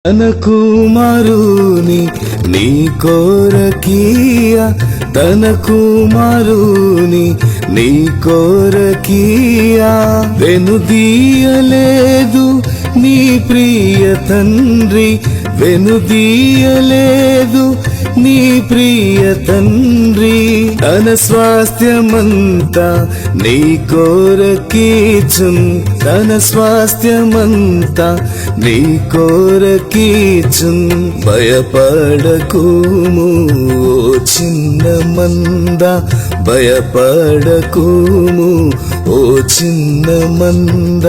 తన కుమారుని నీ కోరకీయ తన కుమారుని నీ కోరకీయ వెనుదీయలేదు నీ ప్రియ తండ్రి వెనుదీయలేదు నీ ప్రియ తండ్రి తన స్వాస్థ్యమంతా నీ కోరకీచున్ తన స్వాస్థ్యమంతా నీ కోరకీచున్ భయపడకుము ఓ చిన్న మంద భయపడకుము ఓ చిన్న మంద